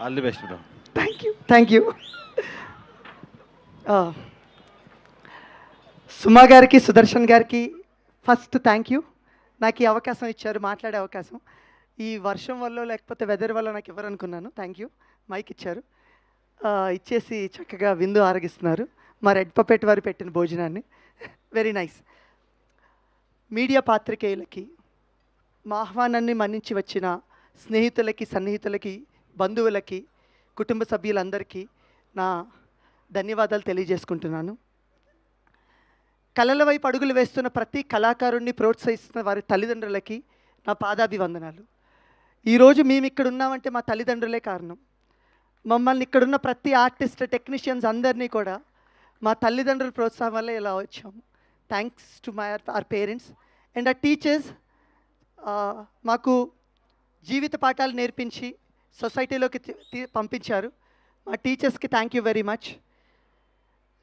All the best bro. Thank you. Suma గారికి, సుదర్శన్ గారికి first thank you. నాకు ఈ అవకాశం ఇచ్చారు, మాట్లాడే అవకాశం. ఈ వర్షం వల్ల లేకపోతే వెదర్ వల్ల నాకు ఇవ్వరనుకున్నాను. Thank you. మైక్ ఇచ్చారు, ఇచ్చేసి చక్కగా విందు ఆరగిస్తున్నారు. మా రెడ్ పపెట్ వారు పెట్టిన భోజనాన్ని. Very nice. మీడియా పాత్రికేయులకి, మా ఆహ్వానాన్ని మన్నించి వచ్చిన స్నేహితులకి, సన్నిహితులకి, బంధువులకి, కుటుంబ సభ్యులందరికీ నా ధన్యవాదాలు తెలియజేసుకుంటున్నాను. కళల వైపు అడుగులు వేస్తున్న ప్రతి కళాకారుణ్ణి ప్రోత్సహిస్తున్న వారి తల్లిదండ్రులకి నా పాదాభివందనాలు. ఈరోజు మేము ఇక్కడ ఉన్నామంటే మా తల్లిదండ్రులే కారణం. మమ్మల్ని ఇక్కడున్న ప్రతి ఆర్టిస్ట్, టెక్నీషియన్స్ అందరినీ కూడా మా తల్లిదండ్రుల ప్రోత్సాహం వల్ల ఇలా వచ్చాము. Thanks to our parents and ఆ టీచర్స్. మాకు జీవిత పాఠాలు నేర్పించి సొసైటీలోకి పంపించారు. మా టీచర్స్కి thank you very much.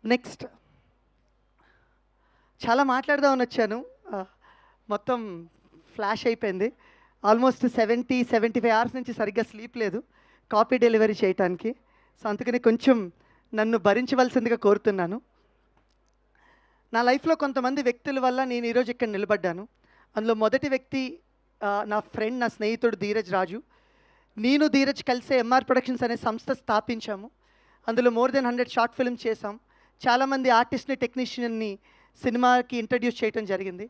Next, చాలా మాట్లాడదామని వచ్చాను, మొత్తం ఫ్లాష్ అయిపోయింది. ఆల్మోస్ట్ 75 అవర్స్ నుంచి సరిగ్గా స్లీప్ లేదు కాపీ డెలివరీ చేయటానికి. సో అందుకని కొంచెం నన్ను భరించవలసిందిగా కోరుతున్నాను. నా లైఫ్లో కొంతమంది వ్యక్తుల వల్ల నేను ఈరోజు ఇక్కడ నిలబడ్డాను. అందులో మొదటి వ్యక్తి నా ఫ్రెండ్, నా స్నేహితుడు ధీరజ్ రాజు. నేను ధీరజ్ కలిసే ఎంఆర్ ప్రొడక్షన్స్ అనే సంస్థ స్థాపించాము. అందులో మోర్ దెన్ 100 షార్ట్ ఫిల్మ్స్ చేసాం. చాలామంది ఆర్టిస్ట్ని, టెక్నీషియన్ని సినిమాకి ఇంట్రడ్యూస్ చేయడం జరిగింది.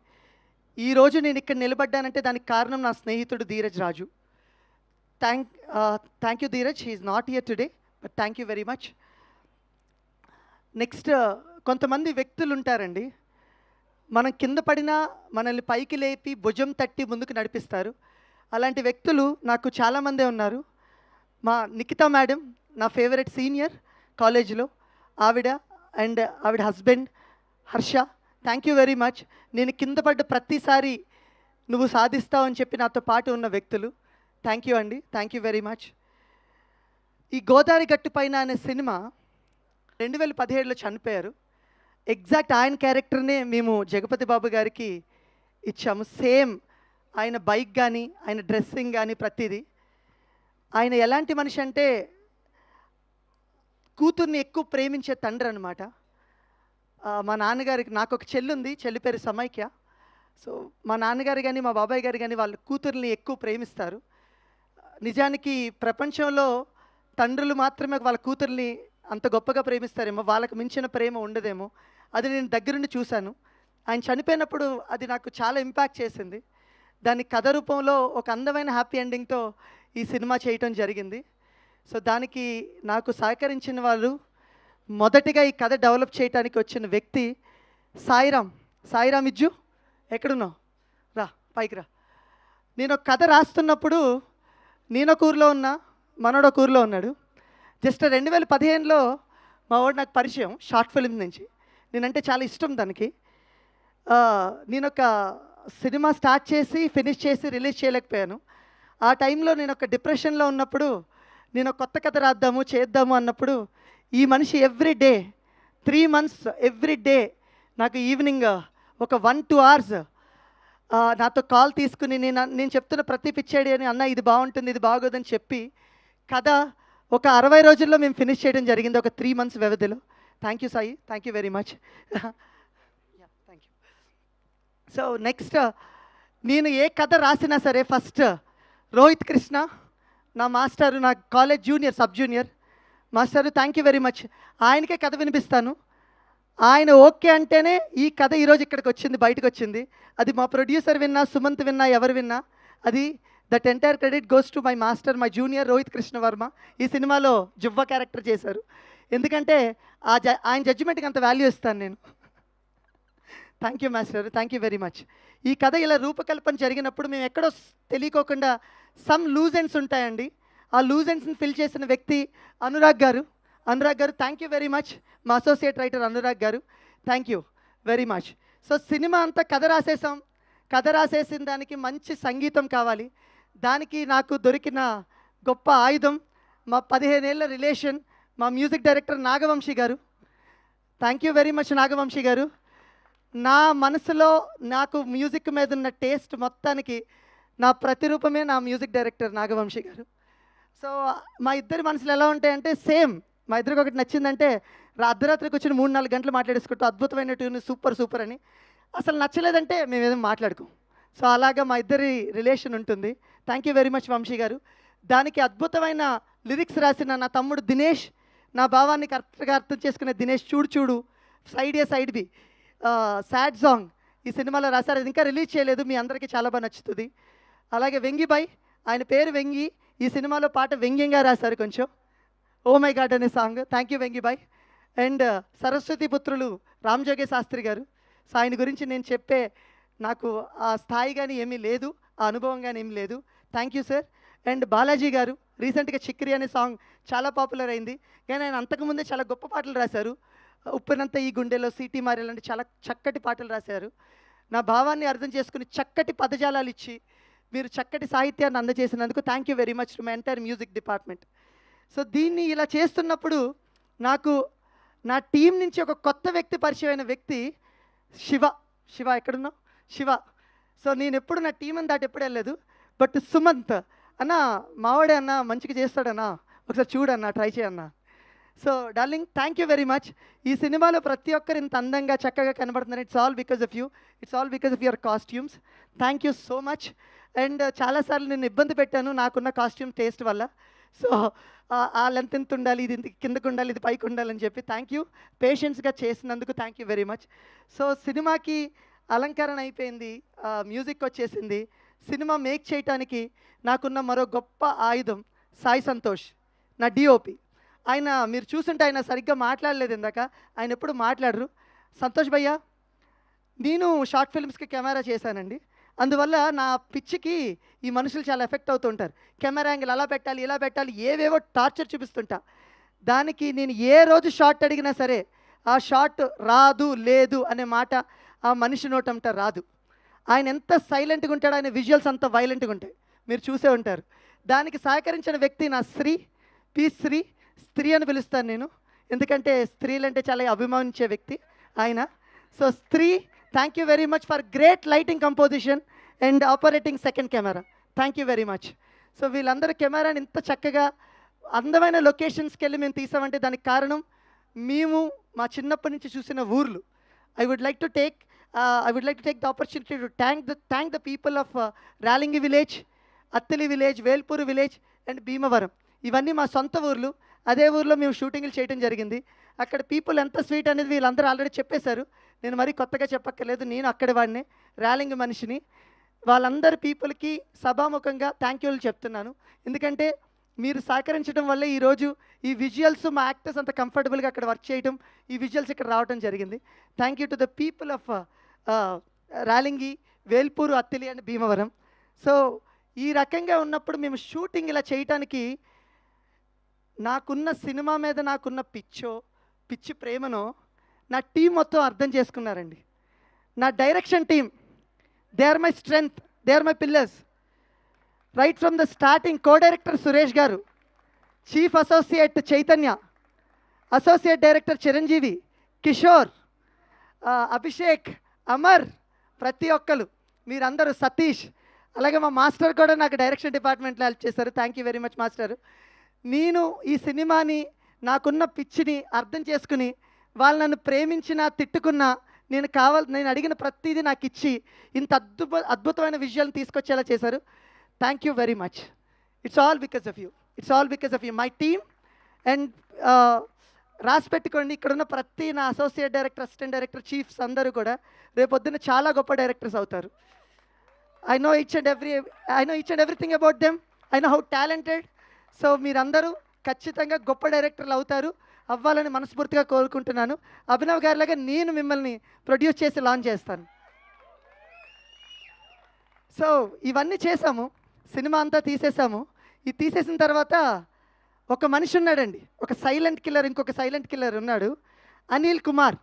ఈరోజు నేను ఇక్కడ నిలబడ్డానంటే దానికి కారణం నా స్నేహితుడు Dheeraj Raju. Thank you Dheeraj. He is not here today, but thank you very much. Next, కొంతమంది వ్యక్తులు ఉంటారండి, మనం కింద పడినా మనల్ని పైకి లేపి భుజం తట్టి ముందుకు నడిపిస్తారు. అలాంటి వ్యక్తులు నాకు చాలామందే ఉన్నారు. మా నిఖితా మేడం నా ఫేవరెట్ సీనియర్ కాలేజీలో, ఆవిడ అండ్ ఆవిడ husband Harsha. Thank you very much. నేను కింద పడ్డ ప్రతిసారి నువ్వు సాధిస్తావు అని చెప్పి నాతో పాటు ఉన్న వ్యక్తులు. థ్యాంక్ యూ అండి, థ్యాంక్ యూ వెరీ మచ్. ఈ గోదావరి గట్టు పైన అనే సినిమా 2017లో చనిపోయారు. ఎగ్జాక్ట్ ఆయన క్యారెక్టర్నే మేము జగపతి బాబు గారికి ఇచ్చాము. సేమ్ ఆయన బైక్ కానీ, ఆయన డ్రెస్సింగ్ కానీ, ప్రతిదీ. ఆయన ఎలాంటి మనిషి అంటే కూతుర్ని ఎక్కువ ప్రేమించే తండ్రి అనమాట. మా నాన్నగారికి, నాకు ఒక చెల్లి ఉంది, చెల్లి పేరు సమైక్య. సో మా నాన్నగారు కానీ, మా బాబాయ్ గారు కానీ వాళ్ళ కూతుర్ని ఎక్కువ ప్రేమిస్తారు. నిజానికి ప్రపంచంలో తండ్రులు మాత్రమే వాళ్ళ కూతుర్ని అంత గొప్పగా ప్రేమిస్తారేమో, వాళ్ళకు మించిన ప్రేమ ఉండదేమో. అది నేను దగ్గరుండి చూశాను. ఆయన చనిపోయినప్పుడు అది నాకు చాలా ఇంపాక్ట్ చేసింది. దాని కథ రూపంలో ఒక అందమైన హ్యాపీ ఎండింగ్తో ఈ సినిమా చేయటం జరిగింది. సో దానికి నాకు సహకరించిన వాళ్ళు, మొదటిగా ఈ కథ డెవలప్ చేయడానికి వచ్చిన వ్యక్తి సాయిరామ్ ఇజ్జు, ఎక్కడున్నావు? రా, పైకి రా. నేను ఒక కథ రాస్తున్నప్పుడు నేను ఒక ఊరిలో ఉన్నా, మనోడు ఒక ఊరిలో ఉన్నాడు. జస్ట్ 2015లో మా వాడు నాకు పరిచయం షార్ట్ ఫిల్మ్ నుంచి. నేనంటే చాలా ఇష్టం దానికి. నేను ఒక సినిమా స్టార్ట్ చేసి ఫినిష్ చేసి రిలీజ్ చేయలేకపోయాను. ఆ టైంలో నేను ఒక డిప్రెషన్లో ఉన్నప్పుడు నేను కొత్త కథ రాద్దాము, చేద్దాము అన్నప్పుడు ఈ మనిషి every day 3 months every day నాకు ఈవినింగ్ ఒక 1-2 hours నాతో కాల్ తీసుకుని నేను చెప్తున్న ప్రతి పిచ్చాడి అని, అన్న ఇది బాగుంటుంది, ఇది బాగోదని చెప్పి కథ ఒక 60 రోజుల్లో మేము ఫినిష్ చేయడం జరిగింది, ఒక 3 months వ్యవధిలో. Thank you Sai, thank you very much. Thank you. So next, నేను ఏ కథ రాసినా సరే ఫస్ట్ రోహిత్ కృష్ణ నా మాస్టరు, నా college junior, sub junior master, thank you very much. ఆయనకే కథ వినిపిస్తాను. ఆయన ఓకే అంటేనే ఈ కథ ఈరోజు ఇక్కడికి వచ్చింది, బయటకు వచ్చింది. అది మా ప్రొడ్యూసర్ విన్నా, సుమంత్ విన్నా, ఎవరు విన్నా, అది that entire credit goes to my master, my junior Rohit Krishna Varma. ఈ సినిమాలో జువ్వ క్యారెక్టర్ చేశారు. ఎందుకంటే ఆయన జడ్జిమెంట్కి అంత వాల్యూ ఇస్తాను నేను. Thank you master, thank you very much. ఈ కథ ఇలా రూపకల్పన జరిగినప్పుడు మేము ఎక్కడో తెలియకోకుండా సమ్ లూజ్ ఎండ్స్ ఉంటాయండి. ఆ లూజ్ ఎండ్స్ని ఫిల్ చేసిన వ్యక్తి అనురాగ్ గారు. Thank you very much. మా అసోసియేట్ రైటర్ అనురాగ్ గారు, thank you very much. So cinema అంతా కథ రాసేసాం. కథ రాసేసిన దానికి మంచి సంగీతం కావాలి. దానికి నాకు దొరికిన గొప్ప ఆయుధం మా 15 ఏళ్ళ రిలేషన్, మా మ్యూజిక్ డైరెక్టర్ నాగవంశీ గారు. Thank you very much Nagavamsi గారు. నా మనసులో నాకు మ్యూజిక్ మీద ఉన్న టేస్ట్ మొత్తానికి నా ప్రతిరూపమే నా మ్యూజిక్ డైరెక్టర్ నాగవంశీ గారు. సో మా ఇద్దరి మనసులు ఎలా ఉంటాయంటే సేమ్. మా ఇద్దరికి ఒకటి నచ్చిందంటే అర్ధరాత్రికి వచ్చిన 3-4 గంటలు మాట్లాడేసుకుంటూ అద్భుతమైన ట్యూన్, సూపర్ సూపర్ అని. అసలు నచ్చలేదంటే మేము ఏదో మాట్లాడుకోం. సో అలాగా మా ఇద్దరి రిలేషన్ ఉంటుంది. Thank you very much Vamsi గారు. దానికి అద్భుతమైన లిరిక్స్ రాసిన నా తమ్ముడు దినేష్, నా భావాన్ని కరెక్ట్గా అర్థం చేసుకునే దినేష్, చూడు చూడు, సైడ్ ఏ సైడ్ బి, సాడ్ సాంగ్ ఈ సినిమాలో రాశారు. అది ఇంకా రిలీజ్ చేయలేదు, మీ అందరికీ చాలా బాగా నచ్చుతుంది. అలాగే వెంగిబాయ్, ఆయన పేరు వెంగి, ఈ సినిమాలో పాట వ్యంగ్యంగా రాశారు కొంచెం, ఓ మై గాడ్ అనే సాంగ్. థ్యాంక్ యూ వెంగిబాయ్. అండ్ సరస్వతి పుత్రులు రామజోగే శాస్త్రి గారు. సో ఆయన గురించి నేను చెప్పే నాకు ఆ స్థాయి కానీ ఏమీ లేదు, ఆ అనుభవం కానీ ఏమీ లేదు. Thank you sir. And Balaji గారు రీసెంట్గా చిక్కిరి అనే సాంగ్ చాలా పాపులర్ అయింది, కానీ ఆయన అంతకుముందే చాలా గొప్ప పాటలు రాశారు. ఉప్పినంత ఈ గుండెలో, సిటీ మారే లాంటి చాలా చక్కటి పాటలు రాశారు. నా భావాన్ని అర్థం చేసుకుని చక్కటి పదజాలాలు ఇచ్చి మీరు చక్కటి సాహిత్యాన్ని అందజేసినందుకు thank you very much to my entire music department. So దీన్ని ఇలా చేస్తున్నప్పుడు నాకు నా టీం నుంచి ఒక కొత్త వ్యక్తి పరిచయం అయిన వ్యక్తి శివ. శివ ఎక్కడున్నావు? శివ. సో నేను ఎప్పుడు నా టీం అని దాటి ఎప్పుడు వెళ్ళలేదు. బట్ సుమంత్ అన్న, మావాడే అన్న, మంచిగా చేస్తాడన్నా, ఒకసారి చూడన్నా, ట్రై చేయన్నా. So darling, thank you very much. ఈ సినిమాలో ప్రతి ఒక్కరు ఇంత అందంగా చక్కగా కనబడుతున్నారు. It's all because of you, it's all because of your costumes. Thank you so much. And చాలాసార్లు నేను ఇబ్బంది పెట్టాను నాకున్న కాస్ట్యూమ్ టేస్ట్ వల్ల. సో ఆ లెంత్ ఎంత ఉండాలి, ఇది ఇంత కిందకు ఉండాలి, ఇది పైకి ఉండాలని చెప్పి థ్యాంక్ యూ. పేషెన్స్గా చేసినందుకు thank you very much. So సినిమాకి అలంకరణ అయిపోయింది, మ్యూజిక్ వచ్చేసింది. సినిమా మేక్ చేయటానికి నాకున్న మరో గొప్ప ఆయుధం సాయి సంతోష్, నా డిఓపి. ఆయన మీరు చూసుంటే ఆయన సరిగ్గా మాట్లాడలేదు ఇందాక, ఆయన ఎప్పుడు మాట్లాడరు. సంతోష్ భయ్య, నేను షార్ట్ ఫిల్మ్స్కి కెమెరా చేశానండి, అందువల్ల నా పిచ్చికి ఈ మనుషులు చాలా ఎఫెక్ట్ అవుతుంటారు. కెమెరా యాంగిల్ అలా పెట్టాలి, ఇలా పెట్టాలి, ఏవేవో టార్చర్ చూపిస్తుంటా. దానికి నేను ఏ రోజు షార్ట్ అడిగినా సరే ఆ షార్ట్ రాదు లేదు అనే మాట ఆ మనిషి నోటంట రాదు. ఆయన ఎంత సైలెంట్గా ఉంటాడో, ఆయన విజువల్స్ అంత వైలెంట్గా ఉంటాయి, మీరు చూసే ఉంటారు. దానికి సహకరించిన వ్యక్తి నా శ్రీ, పి శ్రీ. స్త్రీ అని పిలుస్తాను నేను, ఎందుకంటే స్త్రీలంటే చాలా అభిమానించే వ్యక్తి ఆయన. సో స్త్రీ, thank you very much for great lighting composition and operating second camera. Thank you very much. So వీళ్ళందరూ కెమెరాని ఇంత చక్కగా అందమైన లొకేషన్స్కి వెళ్ళి మేము తీసామంటే దానికి కారణం మేము మా చిన్నప్పటి నుంచి చూసిన ఊర్లు. I would like to take the opportunity to thank the people of Ralingi village, Attili village, Velpuru village and Bhimavaram. ఇవన్నీ మా సొంత ఊర్లు. అదే ఊర్లో మేము షూటింగ్లు చేయడం జరిగింది. అక్కడ పీపుల్ ఎంత స్వీట్ అనేది వీళ్ళందరూ ఆల్రెడీ చెప్పేశారు, నేను మరీ కొత్తగా చెప్పక్కర్లేదు. నేను అక్కడి వాడిని, రాలింగ్ మనిషిని. వాళ్ళందరి పీపుల్కి సభాముఖంగా థ్యాంక్ యూలు చెప్తున్నాను. ఎందుకంటే మీరు సహకరించడం వల్లే ఈరోజు ఈ విజువల్స్, మా యాక్టర్స్ అంత కంఫర్టబుల్గా అక్కడ వర్క్ చేయడం, ఈ విజువల్స్ ఇక్కడ రావడం జరిగింది. Thank you to the people of Ralingi, Velpuru, Attili and Bhimavaram. So ఈ రకంగా ఉన్నప్పుడు మేము షూటింగ్ ఇలా చేయటానికి నాకున్న సినిమా మీద నాకున్న పిచ్చి ప్రేమనో నా టీం మొత్తం అర్థం చేసుకున్నారండి. నా direction team, they are my strength, they are my pillars. Right from the starting co director Suresh గారు, chief associate Chaitanya, associate director Chiranjeevi, Kishore, Abhishek, Amar, ప్రతి ఒక్కరు మీరందరూ, సతీష్, అలాగే మా మాస్టర్ కూడా నాకు డైరెక్షన్ డిపార్ట్మెంట్లో హెల్ప్ చేశారు. Thank you very much master. నేను ఈ సినిమాని, నాకున్న పిచ్చిని అర్థం చేసుకుని వాళ్ళు నన్ను ప్రేమించినా తిట్టుకున్నా నేను అడిగిన ప్రతిదీ నాకు ఇచ్చి ఇంత అద్భుతమైన విజువల్ని తీసుకొచ్చేలా చేశారు. Thank you very much. It's all because of you, it's all because of you my team. And రాసి పెట్టుకోండి, ఇక్కడున్న ప్రతి నా associate director, assistant director, chiefs అందరూ కూడా రేపొద్దున చాలా గొప్ప డైరెక్టర్స్ అవుతారు. I know each and everything about them. I know how talented. So మీరందరూ ఖచ్చితంగా గొప్ప డైరెక్టర్లు అవుతారు, అవ్వాలని మనస్ఫూర్తిగా కోరుకుంటున్నాను. అభినవ్ గారిలాగా నేను మిమ్మల్ని ప్రొడ్యూస్ చేసి లాంచ్ చేస్తాను. సో ఇవన్నీ చేసాము, సినిమా అంతా తీసేసాము. ఇది తీసేసిన తర్వాత ఒక మనిషి ఉన్నాడండి, ఒక సైలెంట్ కిల్లర్, ఇంకొక సైలెంట్ కిల్లర్ ఉన్నాడు, అనిల్ కుమార్.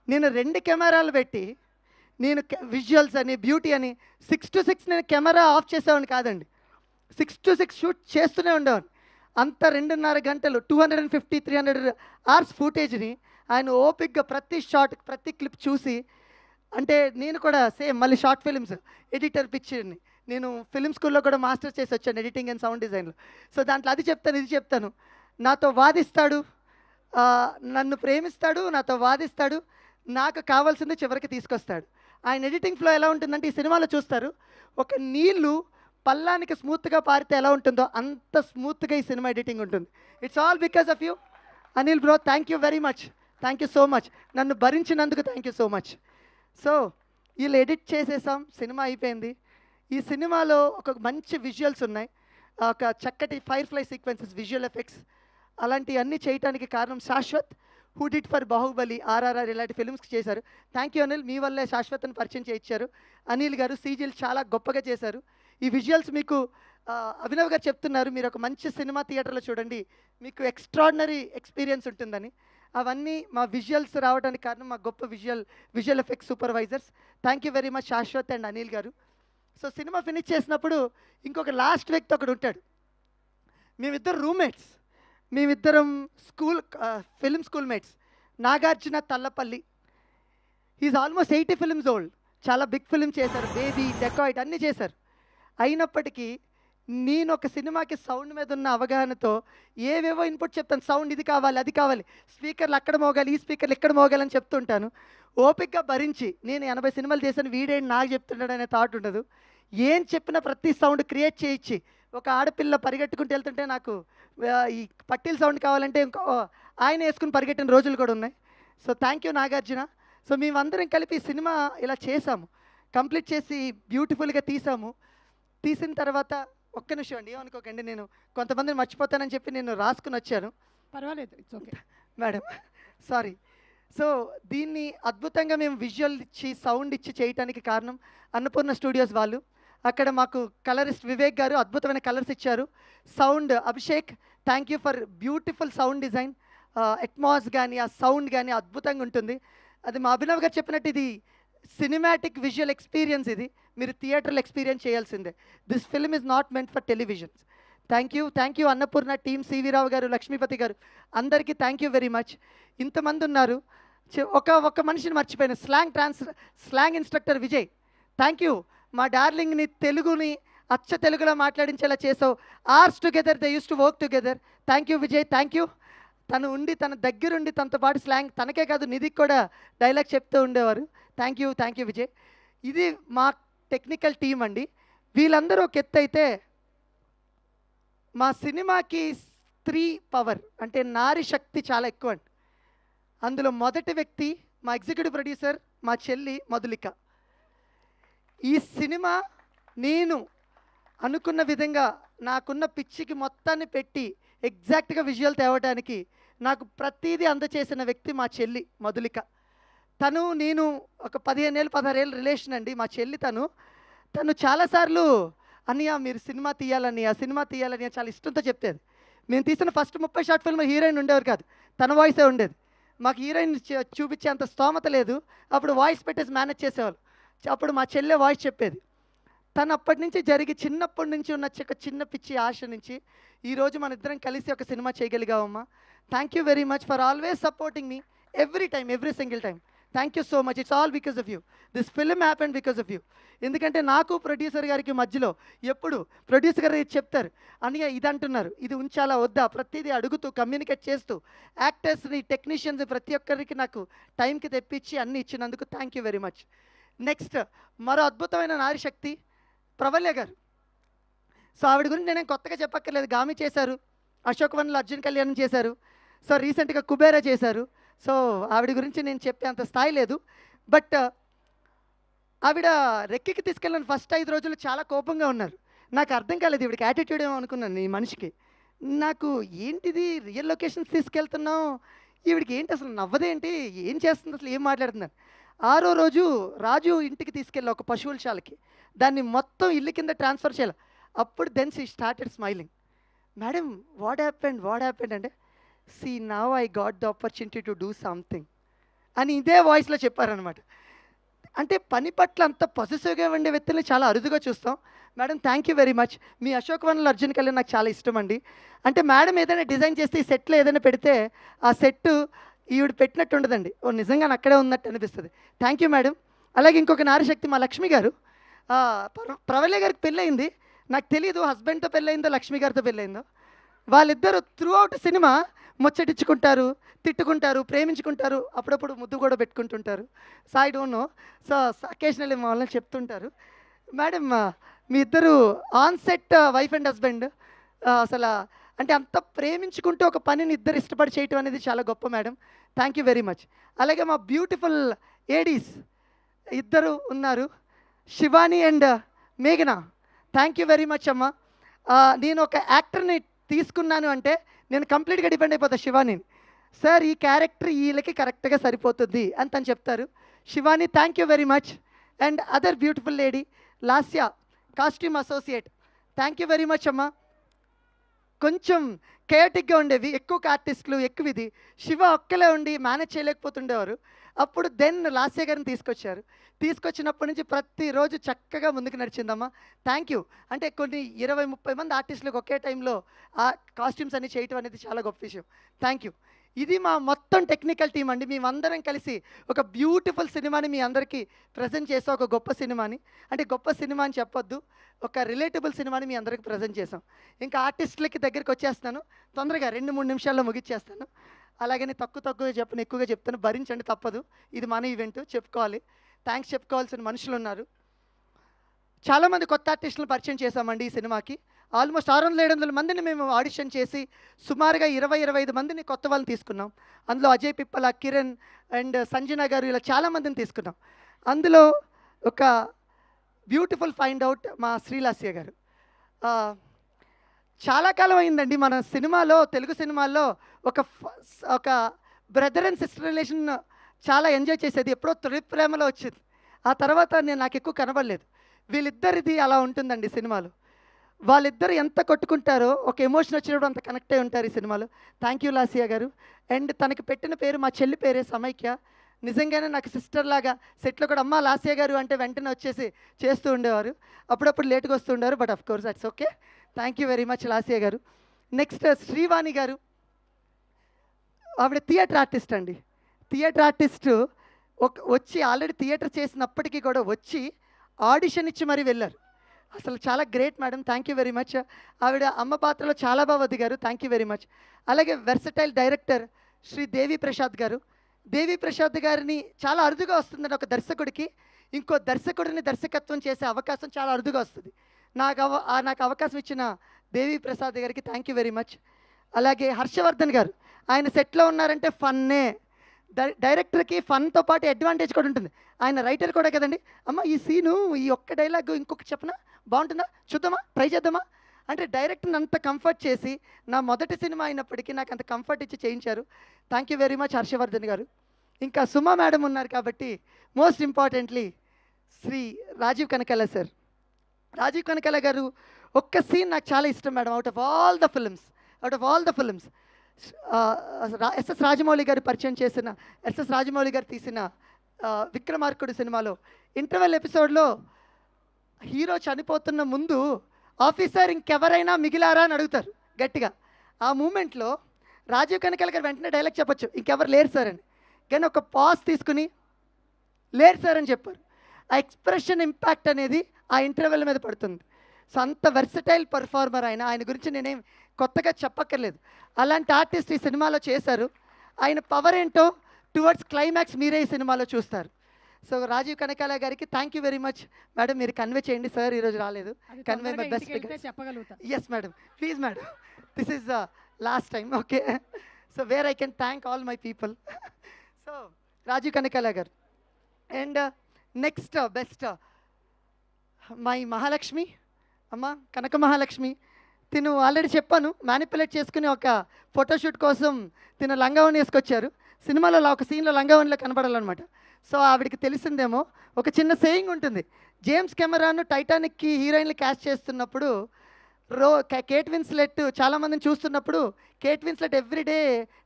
నేను 2 కెమెరాలు పెట్టి నేను విజువల్స్ అని, బ్యూటీ అని 6 to 6 నేను కెమెరా ఆఫ్ చేసేవాడిని కాదండి, 6 to 6 షూట్ చేస్తూనే ఉండేవాడిని. అంత 2.5 గంటలు, 250-300 hours ఫుటేజ్ని ఆయన ఓపిక్గా ప్రతి షాట్, ప్రతి క్లిప్ చూసి, అంటే నేను కూడా సేమ్ మళ్ళీ షార్ట్ ఫిలిమ్స్ ఎడిటర్ పిక్చర్ని నేను ఫిల్మ్ స్కూల్లో కూడా మాస్టర్స్ చేసి వచ్చాను ఎడిటింగ్ అండ్ సౌండ్ డిజైన్లో. సో దాంట్లో అది చెప్తాను, ఇది చెప్తాను. నాతో వాదిస్తాడు, నన్ను ప్రేమిస్తాడు, నాతో వాదిస్తాడు, నాకు కావాల్సింది చివరికి తీసుకొస్తాడు. ఆయన ఎడిటింగ్ ఫ్లో ఎలా ఉంటుందంటే ఈ సినిమాలో చూస్తారు, ఒక నీళ్లు పల్లానికి స్మూత్గా పారితే ఎలా ఉంటుందో అంత స్మూత్గా ఈ సినిమా ఎడిటింగ్ ఉంటుంది. It's all because of you Anil bro. Thank you very much, thank you so much. నన్ను భరించినందుకు thank you so much. So వీళ్ళు ఎడిట్ చేసేసాం, సినిమా అయిపోయింది. ఈ సినిమాలో ఒక మంచి విజువల్స్ ఉన్నాయి, ఒక చక్కటి firefly sequences, visual effects, అలాంటివన్నీ చేయడానికి కారణం Shashwat, who did for Baahubali, RRR ఇలాంటి ఫిల్మ్స్కి చేశారు. థ్యాంక్ యూ అనిల్, మీ వల్లే శాశ్వత్ని పరిచయం చేయించారు. అనిల్ గారు సీజీలు చాలా గొప్పగా చేశారు. ఈ విజువల్స్ మీకు అభినవ్ గారు చెప్తున్నారు, మీరు ఒక మంచి సినిమా థియేటర్లో చూడండి, మీకు ఎక్స్ట్రాడినరీ ఎక్స్పీరియన్స్ ఉంటుందని. అవన్నీ మా విజువల్స్ రావడానికి కారణం మా గొప్ప visual effects supervisors. Thank you very much Shashwat and Anil గారు. సో సినిమా ఫినిష్ చేసినప్పుడు ఇంకొక లాస్ట్ వ్యక్తి ఒకడు ఉంటాడు. మేమిద్దరు రూమ్మేట్స్, మేమిద్దరం film school mates. Nagarjuna Tallapalli, is almost 80 films old, చాలా బిగ్ ఫిల్మ్ చేశారు, బేబీ, డెకాయిట్ అన్నీ చేశారు. అయినప్పటికీ నేను ఒక సినిమాకి సౌండ్ మీద ఉన్న అవగాహనతో ఏవేవో ఇన్పుట్ చెప్తాను, సౌండ్ ఇది కావాలి, అది కావాలి, స్పీకర్లు అక్కడ మోగాలి, ఈ స్పీకర్లు ఇక్కడ మోగాలని చెప్తుంటాను. ఓపికగా భరించి, నేను 80 సినిమాలు చేశాను, వీడేంటి నాకు చెప్తున్నాడు అనే థాట్ ఉండదు. ఏం చెప్పినా ప్రతి సౌండ్ క్రియేట్ చేయించి, ఒక ఆడపిల్ల పరిగెట్టుకుంటూ వెళ్తుంటే నాకు ఈ పట్టీల సౌండ్ కావాలంటే ఆయన వేసుకుని పరిగెట్టిన రోజులు కూడా ఉన్నాయి. So thank you Nagarjuna. So మేమందరం కలిపి సినిమా ఇలా చేసాము, కంప్లీట్ చేసి బ్యూటిఫుల్గా తీసాము. తీసిన తర్వాత ఒక్క నిమిషం అండి, ఏమనుకోకండి, నేను కొంతమందిని మర్చిపోతానని చెప్పి నేను రాసుకుని వచ్చాను. పర్వాలేదు, it's okay madam, sorry. So దీన్ని అద్భుతంగా మేము విజువల్ ఇచ్చి సౌండ్ ఇచ్చి చేయడానికి కారణం అన్నపూర్ణ స్టూడియోస్ వాళ్ళు. అక్కడ మాకు కలరిస్ట్ వివేక్ గారు అద్భుతమైన కలర్స్ ఇచ్చారు. Sound Abhishek, thank you for beautiful sound design. Atmos కానీ ఆ సౌండ్ కానీ అద్భుతంగా ఉంటుంది. అది మా అభినవ్ గారు చెప్పినట్టు ఇది సినిమాటిక్ విజువల్ ఎక్స్పీరియన్స్, ఇది మీరు థియేటర్లో ఎక్స్పీరియన్స్ చేయాల్సిందే. This film is not meant for televisions. Thank you Annapurna team, CV Rao గారు, లక్ష్మీపతి గారు, అందరికీ థ్యాంక్ యూ వెరీ మచ్. ఇంతమంది ఉన్నారు. ఒక మనిషిని మర్చిపోయాను, slang instructor Vijay, thank you. మా డార్లింగ్ని తెలుగుని అచ్చ తెలుగులో మాట్లాడించేలా చేసావు. Ours together they use to work together. Thank you Vijay, thank you. తను ఉండి తన దగ్గరుండి తనతో పాటు స్లాంగ్, తనకే కాదు నిధికి కూడా డైలాగ్ చెప్తూ ఉండేవారు. Thank you Vijay. ఇది మా టెక్నికల్ టీం అండి. వీళ్ళందరూ ఒక ఎత్తు అయితే, మా సినిమాకి స్త్రీ పవర్ అంటే నారీ శక్తి చాలా ఎక్కువ అండి. అందులో మొదటి వ్యక్తి మా ఎగ్జిక్యూటివ్ ప్రొడ్యూసర్, మా చెల్లి మధులిక. ఈ సినిమా నేను అనుకున్న విధంగా నాకున్న పిచ్చికి మొత్తాన్ని పెట్టి ఎగ్జాక్ట్గా విజువల్ తేవడానికి నాకు ప్రతిదీ అందచేసిన వ్యక్తి మా చెల్లి మధులిక. నేను ఒక 15 ఏళ్ళు 16 ఏళ్ళు రిలేషన్ అండి. మా చెల్లి తను చాలాసార్లు అన్నయ్య మీరు సినిమా తీయాలని చాలా ఇష్టంతో చెప్పేది. మేము తీసిన ఫస్ట్ 30 షార్ట్ ఫిల్మ్ హీరోయిన్ ఉండేవారు కాదు, తన వాయిసే ఉండేది. మాకు హీరోయిన్ చూపించే అంత స్తోమత లేదు, అప్పుడు వాయిస్ పెట్టేసి మేనేజ్ చేసేవాళ్ళు. అప్పుడు మా చెల్లె వాయిస్ చెప్పేది. తను అప్పటి నుంచి చిన్నప్పటి నుంచి ఉన్న చిన్న పిచ్చి ఆశ నుంచి ఈరోజు మన ఇద్దరం కలిసి ఒక సినిమా చేయగలిగామమ్మా. Thank you very much for always supporting me every single time. Thank you so much. It's all because of you. This film happened because of you. ఎందుకంటే నాకు ప్రొడ్యూసర్ గారికి మధ్యలో ఎప్పుడు ప్రొడ్యూసర్ గారు చెప్తారు, అన్నయ్య ఇది అంటున్నారు, ఇది ఉంచాలా వద్దా, ప్రతిదీ అడుగుతూ కమ్యూనికేట్ చేస్తూ యాక్టర్స్ని, టెక్నీషియన్స్ ప్రతి ఒక్కరికి నాకు టైంకి తెప్పించి అన్నీ ఇచ్చినందుకు thank you very much. Next మరో అద్భుతమైన నారీ శక్తి ప్రవల్య గారు. సో ఆవిడ గురించి నేనేం కొత్తగా చెప్పక్కర్లేదు, గామి చేశారు, అశోక్ వన్లో అర్జున్ కళ్యాణ్ చేశారు, సో రీసెంట్గా కుబేరా చేశారు. సో ఆవిడ గురించి నేను చెప్పే అంత స్థాయి లేదు. బట్ ఆవిడ రెక్కికి తీసుకెళ్ళిన ఫస్ట్ 5 రోజులు చాలా కోపంగా ఉన్నారు. నాకు అర్థం కాలేదు, ఈవిడికి యాటిట్యూడ్ ఏమో అనుకున్నాను ఈ మనిషికి. నాకు ఏంటిది రియల్ లొకేషన్స్ తీసుకెళ్తున్నాం, ఈవిడికి ఏంటి అసలు నవ్వదేంటి, ఏం చేస్తుంది అసలు, ఏం మాట్లాడుతున్నారు. 6వ రోజు రాజు ఇంటికి తీసుకెళ్ళి ఒక పశువుల శాలకి, దాన్ని మొత్తం ఇల్లు కింద ట్రాన్స్ఫర్ చేయాలి. అప్పుడు then she started smiling. Madam what happened అంటే, see now I got the opportunity to do something అని ఇదే వాయిస్లో చెప్పారనమాట. అంటే పని పట్ల అంత పాజిటివ్గా ఉండే వ్యక్తుల్ని చాలా అరుదుగా చూస్తాం. Madam thank you very much. మీ అశోక్ వన్లో అర్జున్ కళ్యాణ్ నాకు చాలా ఇష్టం అండి. అంటే మేడం ఏదైనా డిజైన్ చేస్తే ఈ సెట్లో ఏదైనా పెడితే ఆ సెట్ ఈవిడ పెట్టినట్టు ఉండదండి, నిజంగా అక్కడే ఉన్నట్టు అనిపిస్తుంది. Thank you madam. అలాగే ఇంకొక నారీశక్తి మా లక్ష్మి గారు. ప్రవల్య గారికి పెళ్ళయింది, నాకు తెలియదు హస్బెండ్తో పెళ్ళయిందో లక్ష్మి గారితో పెళ్ళయిందో. వాళ్ళిద్దరూ త్రూ అవుట్ సినిమా ముచ్చటించుకుంటారు, తిట్టుకుంటారు, ప్రేమించుకుంటారు, అప్పుడప్పుడు ముద్దు కూడా పెట్టుకుంటుంటారు. So I don't know. So occasionally మా వాళ్ళని చెప్తుంటారు. మేడం, మీ ఇద్దరు on set wife and husband అసలు అంటే అంత ప్రేమించుకుంటూ ఒక పనిని ఇద్దరు ఇష్టపడి చేయటం అనేది చాలా గొప్ప madam. Thank you very much. అలాగే మా బ్యూటిఫుల్ ఏడీస్ ఇద్దరు ఉన్నారు, శివాని అండ్ మేఘన. థ్యాంక్ యూ వెరీ మచ్ అమ్మ. నేను ఒక యాక్టర్ని తీసుకున్నాను అంటే నేను కంప్లీట్గా డిపెండ్ అయిపోతాను శివానీని. సార్ ఈ క్యారెక్టర్ వీళ్ళకి కరెక్ట్గా సరిపోతుంది అని తను చెప్తారు. Shivani thank you very much. And other beautiful lady Lasya, costume associate. Thank you very much అమ్మ. కొంచెం కేయటిక్గా ఉండేవి, ఎక్కువ ఆర్టిస్టులు ఎక్కువ ఇది, శివ ఒక్కలే ఉండి మేనేజ్ చేయలేకపోతుండేవారు. అప్పుడు దెన్ లాస్య గారిని తీసుకొచ్చారు. తీసుకొచ్చినప్పటి నుంచి ప్రతిరోజు చక్కగా ముందుకు నడిచిందమ్మా. Thank you. అంటే కొన్ని 20-30 మంది ఆర్టిస్టులకు ఒకే టైంలో ఆ కాస్ట్యూమ్స్ అన్ని చేయటం అనేది చాలా గొప్ప విషయం. Thank you. ఇది మా మొత్తం టెక్నికల్ టీం అండి. మేమందరం కలిసి ఒక బ్యూటిఫుల్ సినిమాని మీ అందరికీ ప్రజెంట్ చేసాం. ఒక గొప్ప సినిమాని, అంటే గొప్ప సినిమా అని చెప్పొద్దు, ఒక రిలేటబుల్ సినిమాని మీ అందరికీ ప్రజెంట్ చేసాం. ఇంకా ఆర్టిస్టులకి దగ్గరికి వచ్చేస్తాను, తొందరగా 2-3 నిమిషాల్లో ముగిచ్చేస్తాను. అలాగని తక్కువ చెప్పను, ఎక్కువగా చెప్తాను, భరించండి తప్పదు. ఇది మన ఈవెంట్, చెప్పుకోవాలి. థ్యాంక్స్ చెప్పుకోవాల్సిన మనుషులు ఉన్నారు. చాలామంది కొత్త ఆర్టిస్టులను పరిచయం చేశామండి ఈ సినిమాకి. ఆల్మోస్ట్ 600-700 మందిని మేము ఆడిషన్ చేసి సుమారుగా 20-25 మందిని కొత్త వాళ్ళని తీసుకున్నాం. అందులో అజయ్ పిప్పల, కిరణ్ అండ్ సంజన గారు, ఇలా చాలామందిని తీసుకున్నాం. అందులో ఒక బ్యూటిఫుల్ ఫైండ్ అవుట్ మా శ్రీలాస్య గారు. చాలా కాలం అయిందండి మన సినిమాలో, తెలుగు సినిమాల్లో ఒక బ్రదర్ అండ్ సిస్టర్ రిలేషన్ చాలా ఎంజాయ్ చేసేది. ఎప్పుడో తొలి ప్రేమలో వచ్చింది, ఆ తర్వాత నాకు ఎక్కువ కనబడలేదు. వీళ్ళిద్దరిది అలా ఉంటుందండి సినిమాలో. వాళ్ళిద్దరు ఎంత కొట్టుకుంటారో, ఒక ఎమోషన్ వచ్చినప్పుడు అంత కనెక్ట్ అయి ఉంటారు ఈ సినిమాలో. థ్యాంక్ యూ లాసియా గారు. అండ్ తనకి పెట్టిన పేరు, మా చెల్లి పేరే సమైక్య. నిజంగానే నాకు సిస్టర్ లాగా సెట్లో కూడా అమ్మ లాసియా గారు అంటే వెంటనే వచ్చేసి చేస్తూ ఉండేవారు. అప్పుడప్పుడు లేట్గా వస్తూ ఉండేవారు, but of course it's okay. Thank you very much Lasya గారు. నెక్స్ట్ శ్రీవాణి గారు. ఆవిడ థియేటర్ ఆర్టిస్ట్ అండి. థియేటర్ ఆర్టిస్టు వచ్చి ఆల్రెడీ థియేటర్ చేసినప్పటికీ కూడా వచ్చి ఆడిషన్ ఇచ్చి మరీ వెళ్ళారు. అసలు చాలా great madam, thank you very much. ఆవిడ అమ్మ పాత్రలో చాలా బాగా వదిగారు, థ్యాంక్ యూ వెరీ మచ్. అలాగే వెర్సటైల్ డైరెక్టర్ శ్రీ దేవి ప్రసాద్ గారు. దేవి ప్రసాద్ గారిని చాలా అరుదుగా వస్తుందండి ఒక దర్శకుడికి. ఇంకో దర్శకుడిని దర్శకత్వం చేసే అవకాశం చాలా అరుదుగా వస్తుంది. నాకు అవకాశం ఇచ్చిన దేవి ప్రసాద్ గారికి థ్యాంక్ యూ వెరీ మచ్. అలాగే హర్షవర్ధన్ గారు, ఆయన సెట్లో ఉన్నారంటే ఫన్నే. డైరెక్టర్కి ఫన్తో పాటు అడ్వాంటేజ్ కూడా ఉంటుంది. ఆయన రైటర్ కూడా కదండి. అమ్మ ఈ సీను, ఈ ఒక్క డైలాగ్ ఇంకొకటి చెప్పనా, బాగుంటుందా, చూద్దామా, ట్రై చేద్దామా అంటే డైరెక్టర్ని అంత కంఫర్ట్ చేసి, నా మొదటి సినిమా అయినప్పటికీ నాకు అంత కంఫర్ట్ ఇచ్చి చేయించారు. Thank you very much Harshavardhan గారు. ఇంకా సుమా మేడం ఉన్నారు కాబట్టి most importantly Shri Rajeev Kanakala sir. Rajeev Kanakala గారు ఒక్క సీన్ నాకు చాలా ఇష్టం madam. Out of all the films SS Rajamouli గారు పరిచయం చేసిన, ఎస్ఎస్ రాజమౌళి గారు తీసిన విక్రమార్కుడు సినిమాలో ఇంటర్వెల్ ఎపిసోడ్లో హీరో చనిపోతున్న ముందు ఆఫీసర్ ఇంకెవరైనా మిగిలారా అని అడుగుతారు గట్టిగా. ఆ మూమెంట్లో రాజీవ్ కనకాల గారు వెంటనే డైలాగ్ చెప్పొచ్చు, ఇంకెవరు లేరు సార్ అని. కానీ ఒక పాజ్ తీసుకుని లేరు సార్ అని చెప్పారు. ఆ ఎక్స్ప్రెషన్ ఇంపాక్ట్ అనేది ఆ ఇంటర్వెల్ మీద పడుతుంది. సో అంత వెర్సటైల్ పర్ఫార్మర్ ఆయన గురించి నేనేం కొత్తగా చెప్పక్కర్లేదు. అలాంటి ఆర్టిస్ట్ ఈ సినిమాలో చేశారు. ఆయన పవర్ ఏంటో టువర్డ్స్ క్లైమాక్స్ మీరే ఈ సినిమాలో చూస్తారు. సో రాజీవ్ కనకాల గారికి thank you very much madam. మీరు కన్వే చేయండి, సార్ ఈరోజు రాలేదు. కన్వే మై బెస్ట్ చెప్పగలుగుతా. Yes madam, please madam, this is the last time, okay. So where I can thank all my people. So Rajeev Kanakala గారు. And next best my Mahalakshmi అమ్మ, కనక మహాలక్ష్మి. తిను already చెప్పాను, manipulate చేసుకుని ఒక ఫోటోషూట్ కోసం తిను లంగావని వేసుకొచ్చారు. సినిమాలో ఒక సీన్లో లంగావనిలో కనపడాలన్నమాట. సో ఆవిడికి తెలిసిందేమో, ఒక చిన్న సేయింగ్ ఉంటుంది. జేమ్స్ కెమెరాను టైటానిక్కి హీరోయిన్లు క్యాస్ట్ చేస్తున్నప్పుడు కేట్ విన్స్లెట్ చాలామందిని చూస్తున్నప్పుడు కేట్ విన్స్లెట్ ఎవ్రీడే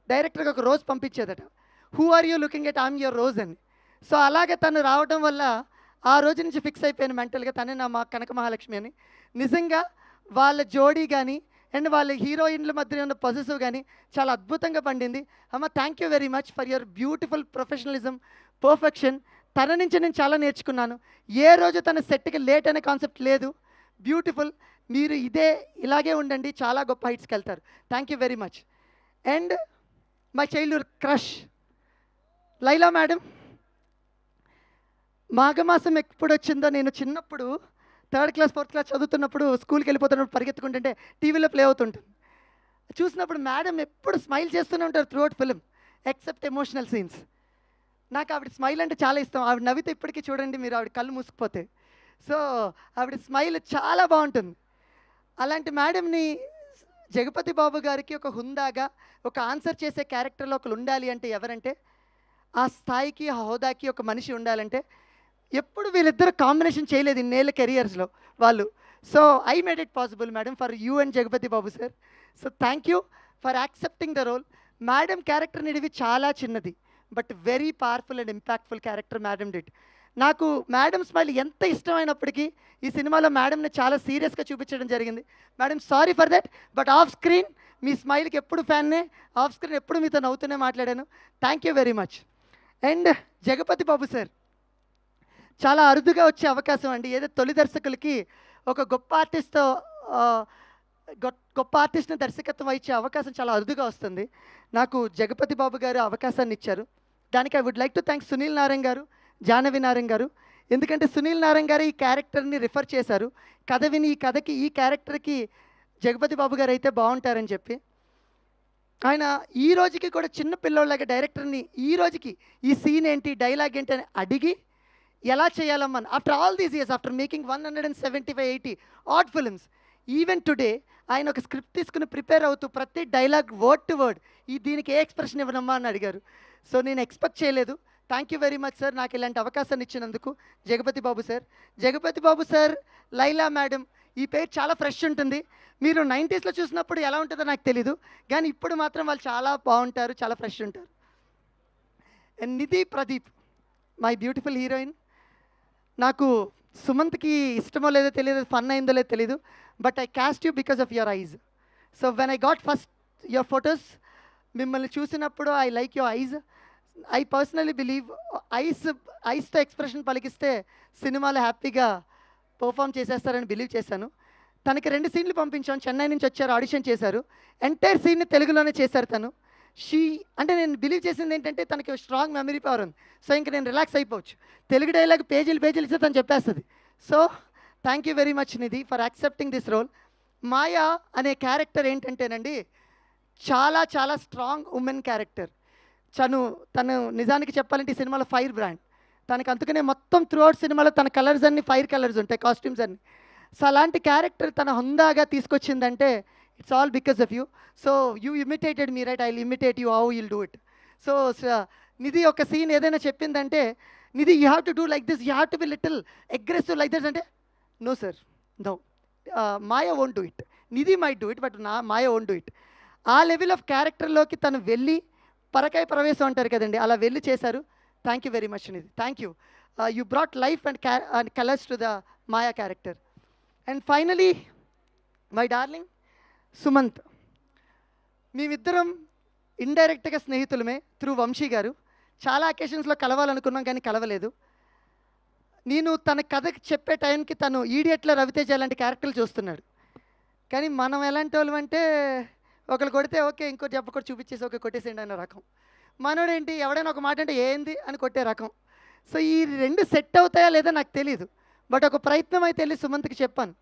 డైరెక్టర్కి ఒక రోజ్ పంపించేదట. Who are you looking at I'm your rose అని. సో అలాగే తను రావడం వల్ల ఆ రోజు నుంచి ఫిక్స్ అయిపోయాను మెంటల్గా, తనే నా కనక మహాలక్ష్మి అని. నిజంగా వాళ్ళ జోడీ కానీ అండ్ వాళ్ళ హీరోయిన్ల మధ్య ఉన్న పొజిటివ్ కానీ చాలా అద్భుతంగా పండింది. అమ్మ thank you very much for your beautiful professionalism, perfection. తన నుంచి నేను చాలా నేర్చుకున్నాను. ఏ రోజు తన సెట్కి లేట్ అనే కాన్సెప్ట్ లేదు. బ్యూటిఫుల్. మీరు ఇలాగే ఉండండి, చాలా గొప్ప హైట్స్కి వెళ్తారు. Thank you very much. And my childhood crush Laila madam. మాఘమాసం ఎప్పుడు వచ్చిందో, నేను చిన్నప్పుడు 3rd క్లాస్ 4th క్లాస్ చదువుతున్నప్పుడు స్కూల్కి వెళ్ళిపోతున్నప్పుడు పరిగెత్తుకుంటుంటే టీవీలో ప్లే అవుతుంటుంది. చూసినప్పుడు మేడం ఎప్పుడు స్మైల్ చేస్తూనే ఉంటారు throughout film except emotional scenes. నాకు ఆవిడ స్మైల్ అంటే చాలా ఇష్టం. ఆవిడ నవ్వితే ఇప్పటికీ చూడండి మీరు, ఆవిడ కళ్ళు మూసుకుపోతే. సో ఆవిడ స్మైల్ చాలా బాగుంటుంది. అలాంటి మేడంని జగపతి బాబు గారికి ఒక హుందాగా ఒక ఆన్సర్ చేసే క్యారెక్టర్లో ఒకరు ఉండాలి అంటే ఎవరంటే, ఆ స్థాయికి ఆ హోదాకి ఒక మనిషి ఉండాలంటే ఎప్పుడు వీళ్ళిద్దరు కాంబినేషన్ చేయలేదు ఇన్నేళ్ళ కెరియర్స్లో వాళ్ళు. So I made it possible madam for you and Jagapathi Babu sir. So thank you for accepting the role. Madam character నిడివి చాలా చిన్నది, but very powerful and impactful character madam did. నాకు మేడం స్మైల్ ఎంత ఇష్టమైనప్పటికీ ఈ సినిమాలో మేడంని చాలా సీరియస్గా చూపించడం జరిగింది. Madam sorry for that, but off screen మీ స్మైల్కి ఎప్పుడు ఫ్యాన్నే, ఆఫ్ స్క్రీన్ ఎప్పుడు మీతో నవ్వుతూనే మాట్లాడాను. Thank you very much. And Jagapathi Babu sir చాలా అరుదుగా వచ్చే అవకాశం అండి. ఏదో తొలి దర్శకులకి ఒక గొప్ప ఆర్టిస్ట్తో గొప్ప ఆర్టిస్ట్ని దర్శకత్వం ఇచ్చే అవకాశం చాలా అరుదుగా వస్తుంది. నాకు జగపతి బాబు గారు అవకాశాన్ని ఇచ్చారు. దానికి I would like to thank Sunil Narayan గారు, జాహ్నవి నారాయణ్ గారు. ఎందుకంటే సునీల్ నారాయణ్ గారు ఈ క్యారెక్టర్ని రిఫర్ చేశారు. కథ విని ఈ కథకి ఈ క్యారెక్టర్కి జగపతి బాబు గారు అయితే బాగుంటారని చెప్పి, ఆయన ఈ రోజుకి కూడా చిన్న పిల్లోళ్ళగా డైరెక్టర్ని ఈ రోజుకి ఈ సీన్ ఏంటి, డైలాగ్ ఏంటి అని అడిగి ఎలా చేయాలమ్మని after all these years, after making 175-80 odd films, even today ఆయన ఒక స్క్రిప్ట్ తీసుకుని ప్రిపేర్ అవుతూ ప్రతి డైలాగ్ వర్డ్ టు వర్డ్ దీనికి ఏ ఎక్స్ప్రెషన్ ఇవ్వనమ్మా అని అడిగారు. సో నేను ఎక్స్పెక్ట్ చేయలేదు. Thank you very much sir నాకు ఇలాంటి అవకాశాన్ని ఇచ్చినందుకు Jagapathi Babu sir. Jagapathi Babu sir, Laila madam, ఈ పేరు చాలా ఫ్రెష్ ఉంటుంది. మీరు 90sలో చూసినప్పుడు ఎలా ఉంటుందో నాకు తెలీదు, కానీ ఇప్పుడు మాత్రం వాళ్ళు చాలా బాగుంటారు, చాలా ఫ్రెష్ ఉంటారు. And Nidhi Pradeep, my beautiful heroine. నాకు సుమంత్కి ఇష్టమో లేదో తెలియదు, ఫన్ అయిందో లేదో తెలీదు, but I cast you because of your eyes. So when I got first your photos, మిమ్మల్ని చూసినప్పుడు I like your eyes. I personally believe ఐస్తో ఎక్స్ప్రెషన్ పలికిస్తే సినిమాలో హ్యాపీగా పర్ఫామ్ చేసేస్తారని బిలీవ్ చేశాను. తనకి 2 సీన్లు పంపించాం, చెన్నై నుంచి వచ్చారు, ఆడిషన్ చేశారు, ఎంటైర్ సీన్ని తెలుగులోనే చేశారు తను. అంటే నేను బిలీవ్ చేసింది ఏంటంటే తనకి స్ట్రాంగ్ మెమరీ పవర్ ఉంది. సో ఇంక నేను రిలాక్స్ అయిపోవచ్చు. తెలుగు డైలాగ్ పేజీలు ఇస్తే తను చెప్పేస్తుంది. So thank you very much Nidhi for accepting this role. Maya అనే క్యారెక్టర్ ఏంటంటేనండి చాలా చాలా స్ట్రాంగ్ ఉమెన్ క్యారెక్టర్. తను నిజానికి చెప్పాలంటే ఈ సినిమాలో ఫైర్ బ్రాండ్. తనకి అందుకనే మొత్తం త్రూఅవుట్ సినిమాలో తన కలర్స్ అన్నీ ఫైర్ కలర్స్ ఉంటాయి, కాస్ట్యూమ్స్ అన్నీ. సో అలాంటి క్యారెక్టర్ తన హుందాగా తీసుకొచ్చిందంటే it's all because of you. So you imitated me right, I will imitate you, how will do it. So Nidhi ఒక సీన్ ఏదైనా చెప్పిందంటే, Nidhi you have to do like this, you have to be little aggressive like this అంటే, no sir, no, Maya won't do it, Nidhi might do it, but Maya won't do it. ఆ level of క్యారెక్టర్లోకి తను వెళ్ళి పరకాయ ప్రవేశం అంటారు కదండి, అలా వెళ్ళి చేశారు. Thank you very much Nidhi, thank you. You brought life and colours to the Maya character. And finally my darling Sumanth. మేమిద్దరం ఇండైరెక్ట్గా స్నేహితులమే త్రూ వంశీ గారు. చాలా అకేషన్స్లో కలవాలనుకున్నాం కానీ కలవలేదు. నేను తన కథకి చెప్పే టైంకి తను ఈడియట్లో రవితేజ లాంటి క్యారెక్టర్లు చూస్తున్నాడు. కానీ మనం ఎలాంటి వాళ్ళం అంటే ఒకరు కొడితే ఓకే, ఇంకోటి చెప్పకుండా చూపించేసి ఓకే కొట్టేసేయండి అనే రకం. మనోడేంటి ఎవడైనా ఒక మాట అంటే ఏంది అని కొట్టే రకం. సో ఈ 2 సెట్ అవుతాయా లేదా నాకు తెలీదు, బట్ ఒక ప్రయత్నం అయితే వెళ్ళి సుమంత్కి చెప్పాను,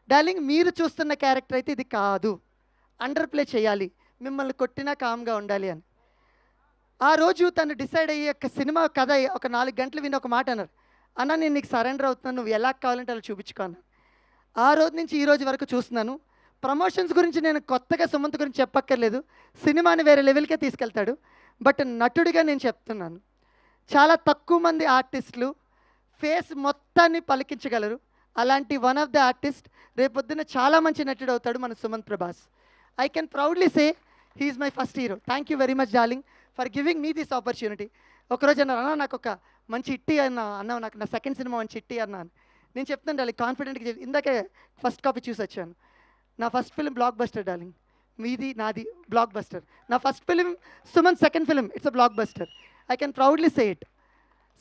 డార్లింగ్ మీరు చూస్తున్న క్యారెక్టర్ అయితే ఇది కాదు, అండర్ ప్లే చేయాలి, మిమ్మల్ని కొట్టినా కామ్గా ఉండాలి అని. ఆ రోజు తను డిసైడ్ అయ్యి ఒక సినిమా కథ ఒక 4 గంటలు విని ఒక మాట అన్నారు, అన్న నేను నీకు సరెండర్ అవుతున్నాను, నువ్వు ఎలా కావాలంటే అలా చూపించుకోను. ఆ రోజు నుంచి ఈ రోజు వరకు చూస్తున్నాను. ప్రమోషన్స్ గురించి నేను కొత్తగా సుమంత్ గురించి చెప్పక్కర్లేదు, సినిమాని వేరే లెవెల్కే తీసుకెళ్తాడు. బట్ నటుడిగా నేను చెప్తున్నాను, చాలా తక్కువ మంది ఆర్టిస్టులు ఫేస్ మొత్తాన్ని పలికించగలరు. అలాంటి వన్ ఆఫ్ ద ఆర్టిస్ట్ రేపొద్దున చాలా మంచి నటుడు అవుతాడు మన Sumanth Prabhas. I can proudly say he's my first hero. Thank you very much darling for giving me this opportunity. ఒకరోజు అన్నారు, అన్న నాకు ఒక మంచి ఇట్టి అన్నావు, నాకు నా సెకండ్ సినిమా మంచి ఇట్టి అన్నాను. నేను చెప్తాను డార్లింగ్ కాన్ఫిడెంట్గా, ఇందాకే ఫస్ట్ కాపీ చూసి వచ్చాను. నా first film block buster darling, మీది నాది బ్లాక్ బస్టర్. నా first film Sumanth second film, it's a block buster. I can proudly say it.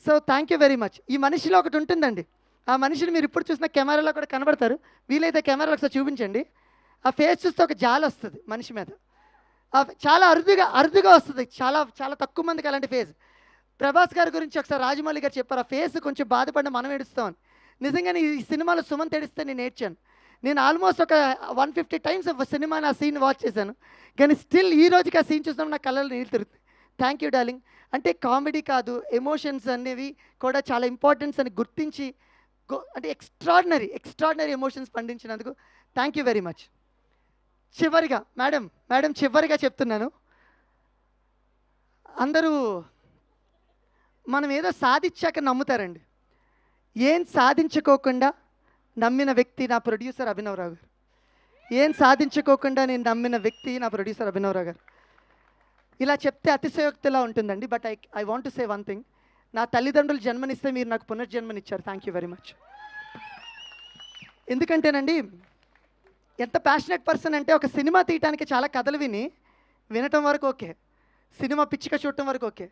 So thank you very much. ఈ మనిషిలో ఒకటి ఉంటుందండి. ఆ మనిషిని మీరు ఇప్పుడు చూసిన కెమెరాలో కూడా కనబడతారు. వీలైతే కెమెరాలో ఒకసారి చూపించండి. ఆ ఫేస్ చూస్తే ఒక జాలి వస్తుంది మనిషి మీద. చాలా అరుదుగా వస్తుంది. చాలా చాలా తక్కువ మందికి అలాంటి ఫేస్. ప్రభాస్ గారి గురించి ఒకసారి రాజమౌళి గారు చెప్పారు, ఆ ఫేస్ కొంచెం బాధపడిన మనం ఏడుస్తామని. నిజంగానే ఈ సినిమాలో సుమంత్ ఏడిస్తే నేను ఏడ్చాను. నేను ఆల్మోస్ట్ ఒక 150 టైమ్స్ సినిమా ఆ సీన్ వాచ్ చేశాను. కానీ స్టిల్ ఈ రోజుకి ఆ సీన్ చూసినప్పుడు నా కళ్ళలో నీళ్ళు తిరుగుతుంది. Thank you darling. అంటే కామెడీ కాదు, ఎమోషన్స్ అనేవి కూడా చాలా ఇంపార్టెన్స్ అని గుర్తించి అంటే ఎక్స్ట్రాడినరీ ఎమోషన్స్ పండించినందుకు థ్యాంక్ యూ వెరీ మచ్. చివరిగా మేడం చివరిగా చెప్తున్నాను, అందరూ మనం ఏదో సాధించాక నమ్ముతారండి. ఏం సాధించుకోకుండా నమ్మిన వ్యక్తి నా ప్రొడ్యూసర్ అభినవరావు గారు. ఏం సాధించుకోకుండా నేను నమ్మిన వ్యక్తి నా ప్రొడ్యూసర్ అభినవరావు గారు. ఇలా చెప్తే అతిశయోక్తిలా ఉంటుందండి. But I want to say one thing. నా తల్లిదండ్రులు జన్మనిస్తే మీరు నాకు పునర్జన్మనిచ్చారు. Thank you very much. ఎందుకంటేనండి, ఎంత ప్యాషనెట్ పర్సన్ అంటే, ఒక సినిమా తీయటానికి చాలా కథలు వినటం వరకు ఓకే, సినిమా పిచ్చిక చూడటం వరకు ఓకే,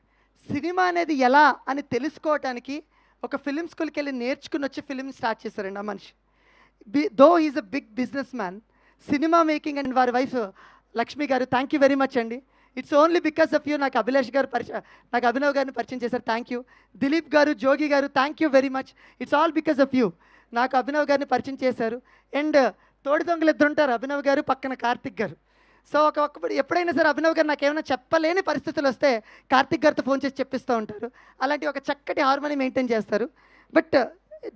సినిమా అనేది ఎలా అని తెలుసుకోవటానికి ఒక ఫిలిం స్కూల్కి వెళ్ళి నేర్చుకుని వచ్చి ఫిలిం స్టార్ట్ చేశారండి ఆ మనిషి. Though is a big business man, సినిమా మేకింగ్. అండ్ వారి వైఫ్ లక్ష్మి గారు, థ్యాంక్ యూ వెరీ మచ్ అండి. It's only because of you నాకు నాకు అభినవ్ గారిని పరిచయం చేశారు. Thank you. దిలీప్ గారు, జోగి గారు, thank you very much. It's all because of you నాకు అభినవ్ గారిని పరిచయం చేశారు. అండ్ తోడి దొంగలు ఇద్దరు ఉంటారు, అభినవ్ గారు పక్కన కార్తిక్ గారు. సో ఒక్కప్పుడు ఎప్పుడైనా సరే అభినవ్ గారు నాకు ఏమైనా చెప్పలేని పరిస్థితులు వస్తే కార్తిక్ గారితో ఫోన్ చేసి చెప్పిస్తూ ఉంటారు. అలాంటి ఒక చక్కటి హార్మోని మెయింటైన్ చేస్తారు. But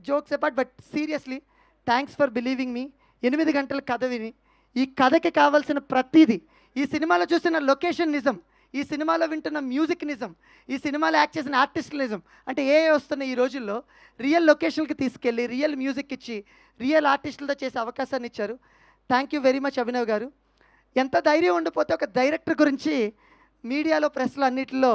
jokes apart, but seriously thanks for believing me. 8 గంటల కథ విని ఈ కథకి కావాల్సిన ప్రతిదీ, ఈ సినిమాలో చూసిన లొకేషన్ నిజం, ఈ సినిమాలో వింటున్న మ్యూజిక్ నిజం, ఈ సినిమాలో యాక్ట్ చేసిన ఆర్టిస్టులు నిజం. అంటే వస్తున్నాయి ఈ రోజుల్లో, రియల్ లొకేషన్కి తీసుకెళ్ళి రియల్ మ్యూజిక్ ఇచ్చి రియల్ ఆర్టిస్టులతో చేసే అవకాశాన్ని ఇచ్చారు. Thank you very much Abhinav గారు. ఎంత ధైర్యం ఉండిపోతే ఒక డైరెక్టర్ గురించి మీడియాలో, ప్రెస్లో అన్నిటిలో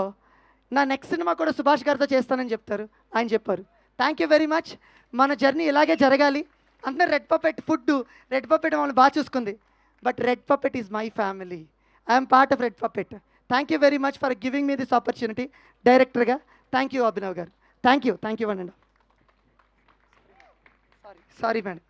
నా నెక్స్ట్ సినిమా కూడా సుభాష్ గారితో చేస్తానని చెప్తారు, ఆయన చెప్పారు. Thank you very much. మన జర్నీ ఇలాగే జరగాలి. అంటే రెడ్ పపెట్ మమ్మల్ని బాగా చూసుకుంది. But red puppet is my family. I'm part of red puppet. Thank you very much for giving me this opportunity డైరెక్టర్గా. థ్యాంక్ యూ అభినవ్ గారు. థ్యాంక్ యూ అండి. Sorry madam.